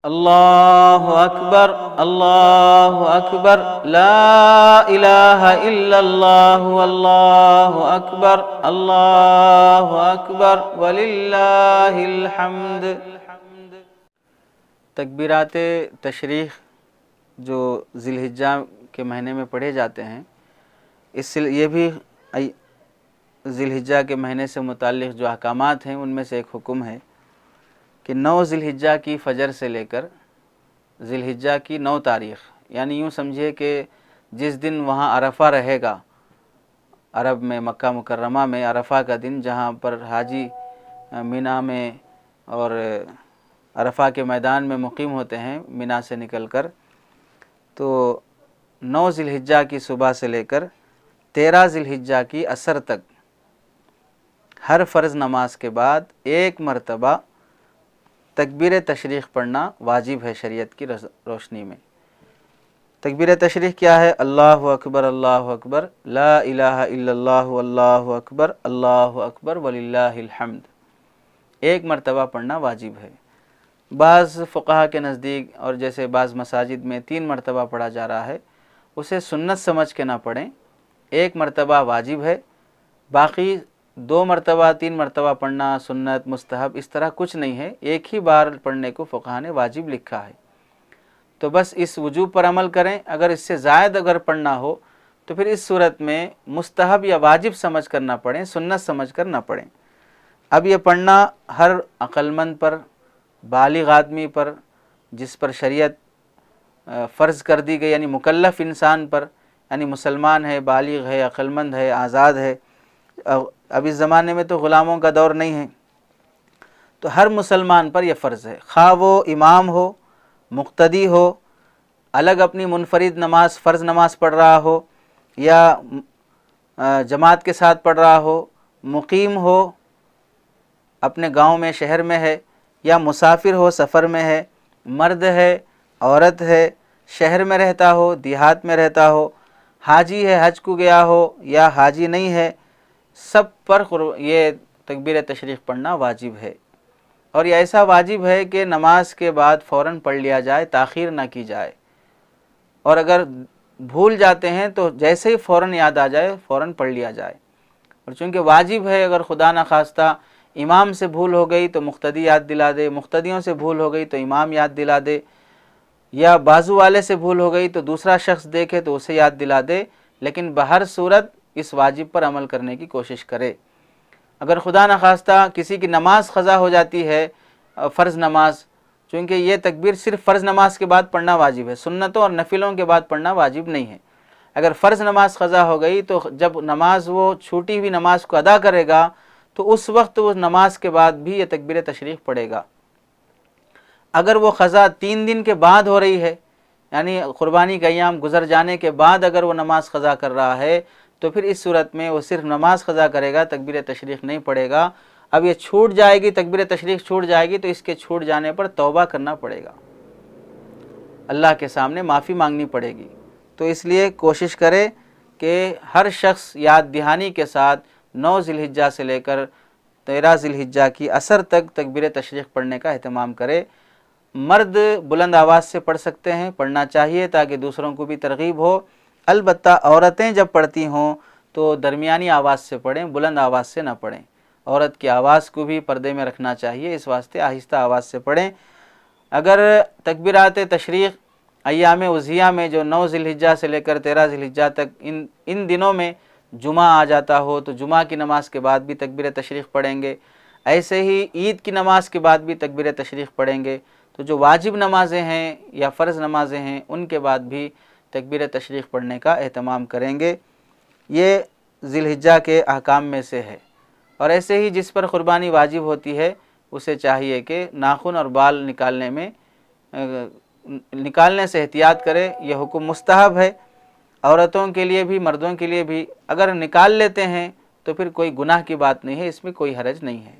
अल्लाहु अकबर, अल्लाहु अकबर, ला इलाहा इल्लल्लाहु, अल्लाहु अकबर, अल्लाहु अकबर, वलिल्लाहिल हम्द। तकबीरात तशरीक़ जो ज़िलहिज्जा के महीने में पढ़े जाते हैं, इससे ये भी ज़िलहिज्जा के महीने से मुताल्लिक़ जो अहकामात हैं उनमें से एक हुक्म है कि 9 ज़िलहिज्जा की फ़जर से लेकर ज़िलहिज्जा की 9 तारीख़, यानी यूँ समझिए कि जिस दिन वहाँ अरफ़ा रहेगा, अरब में मक्का मुकर्रमा में अरफ़ा का दिन, जहाँ पर हाजी मिना में और अरफ़ा के मैदान में मुक़ीम होते हैं मिना से निकलकर, तो 9 ज़िलहिज्जा की सुबह से लेकर 13 ज़िलहिज्जा की असर तक हर फ़र्ज़ नमाज के बाद एक मरतबा तकबीर तशरीक़ पढ़ना वाजिब है शरीयत की रोशनी में। तकबीर तशरीक़ क्या है? अल्लाहु अकबर, अल्लाहु अकबर, ला इलाहा इल्लल्लाहु, अल्लाहु अकबर, वलिल्लाहिल हम्द। एक मरतबा पढ़ना वाजिब है। बाज़ फ़ुक़हा के नज़दीक और जैसे बाज़ मसाजिद में 3 मरतबा पढ़ा जा रहा है, उसे सुन्नत समझ के ना पढ़ें, एक मरतबा वाजिब है। बाकी 2 मरतबा 3 मरतबा पढ़ना सुन्नत मुस्तहब इस तरह कुछ नहीं है, एक ही बार पढ़ने को फ़ुक़हा ने वाजिब लिखा है। तो बस इस वजूब पर अमल करें। अगर इससे ज़ायद अगर पढ़ना हो तो फिर इस सूरत में मुस्तहब या वाजिब समझ कर ना पढ़ें, सुन्नत समझ कर ना पढ़ें। अब ये पढ़ना हर अक़लमंद पर, बालिग़ आदमी पर, जिस पर शरीयत फ़र्ज़ कर दी गई, यानी मुकल्लफ़ इंसान पर, यानी मुसलमान है, बालिग़ है, अक़लमंद है, आज़ाद है। अब इस ज़माने में तो ग़ुलामों का दौर नहीं है, तो हर मुसलमान पर यह फ़र्ज़ है, खा वो इमाम हो, मुक़्तदी हो, अलग अपनी मुनफरिद नमाज फ़र्ज़ नमाज पढ़ रहा हो या जमात के साथ पढ़ रहा हो, मुक़ीम हो, अपने गांव में शहर में है, या मुसाफिर हो, सफ़र में है, मर्द है, औरत है, शहर में रहता हो, देहात में रहता हो, हाजी है, हज को गया हो या हाजी नहीं है, सब पर ये तकबीर तशरीक़ पढ़ना वाजिब है। और ये ऐसा वाजिब है कि नमाज के बाद फ़ौरन पढ़ लिया जाए, ताख़ीर ना की जाए। और अगर भूल जाते हैं तो जैसे ही फ़ौरन याद आ जाए फ़ौरन पढ़ लिया जाए। और चूँकि वाजिब है, अगर खुदा न खास्ता इमाम से भूल हो गई तो मुक़्तदी याद दिला दे, मुक़्तदियों से भूल हो गई तो इमाम याद दिला दे, या बाजू वाले से भूल हो गई तो दूसरा शख्स देखे तो उसे याद दिला दे, लेकिन बहर सूरत इस वाजिब पर अमल करने की कोशिश करे। अगर खुदा न खास्ता किसी की नमाज क़ज़ा हो जाती है, फ़र्ज़ नमाज, चूँकि ये तकबीर सिर्फ़ फ़र्ज़ नमाज के बाद पढ़ना वाजिब है, सुन्नतों और नफिलों के बाद पढ़ना वाजिब नहीं है। अगर फ़र्ज़ नमाज क़ज़ा हो गई तो जब नमाज वो छूटी हुई नमाज को अदा करेगा तो उस वक्त वो नमाज के बाद भी ये तकबीर तशरीक़ पढ़ेगा। अगर वो क़ज़ा 3 दिन के बाद हो रही है, यानी क़ुरबानी का अय्याम गुज़र जाने के बाद अगर वो नमाज क़ज़ा कर रहा है, तो फिर इस सूरत में वो सिर्फ नमाज क़ज़ा करेगा, तकबीर तशरीक़ नहीं पढ़ेगा। अब ये छूट जाएगी, तकबीर तशरीक़ छूट जाएगी, तो इसके छूट जाने पर तौबा करना पड़ेगा, अल्लाह के सामने माफ़ी मांगनी पड़ेगी। तो इसलिए कोशिश करे कि हर शख्स याद दहानी के साथ 9 ज़िलहिज्जा से लेकर 13 ज़िलहिज्जा की असर तक तकबीर तशरीक़ पढ़ने का एहतमाम करे। मर्द बुलंद आवाज़ से पढ़ सकते हैं, पढ़ना चाहिए ताकि दूसरों को भी तरग़ीब हो। अलबत्ता औरतें जब पढ़ती हों तो दरमियानी आवाज़ से पढ़ें, बुलंद आवाज़ से ना पढ़ें। औरत की आवाज़ को भी पर्दे में रखना चाहिए, इस वास्ते आहिस्ता आवाज़ से पढ़ें। अगर तकबीरात तशरीक़ अय्याम उज़िया में जो 9 ज़िलहिज्जा से लेकर 13 ज़िलहिज्जा तक इन दिनों में जुमा आ जाता हो तो जुमा की नमाज के बाद भी तकबीर तशरीक़ पढ़ेंगे। ऐसे ही ईद की नमाज के बाद भी तकबीर तशरीक़ पढ़ेंगे। तो जो वाजिब नमाज़ें हैं या फ़र्ज़ नमाज़ें हैं उनके बाद भी तकबीर तशरीक़ पढ़ने का एहतमाम करेंगे। ये ज़िलहिज्जा के अहकाम में से है। और ऐसे ही जिस पर क़ुरबानी वाजिब होती है उसे चाहिए कि नाखून और बाल निकालने से एहतियात करे। यह हुक्म मुस्तहब है औरतों के लिए भी, मर्दों के लिए भी। अगर निकाल लेते हैं तो फिर कोई गुनाह की बात नहीं है, इसमें कोई हरज नहीं है।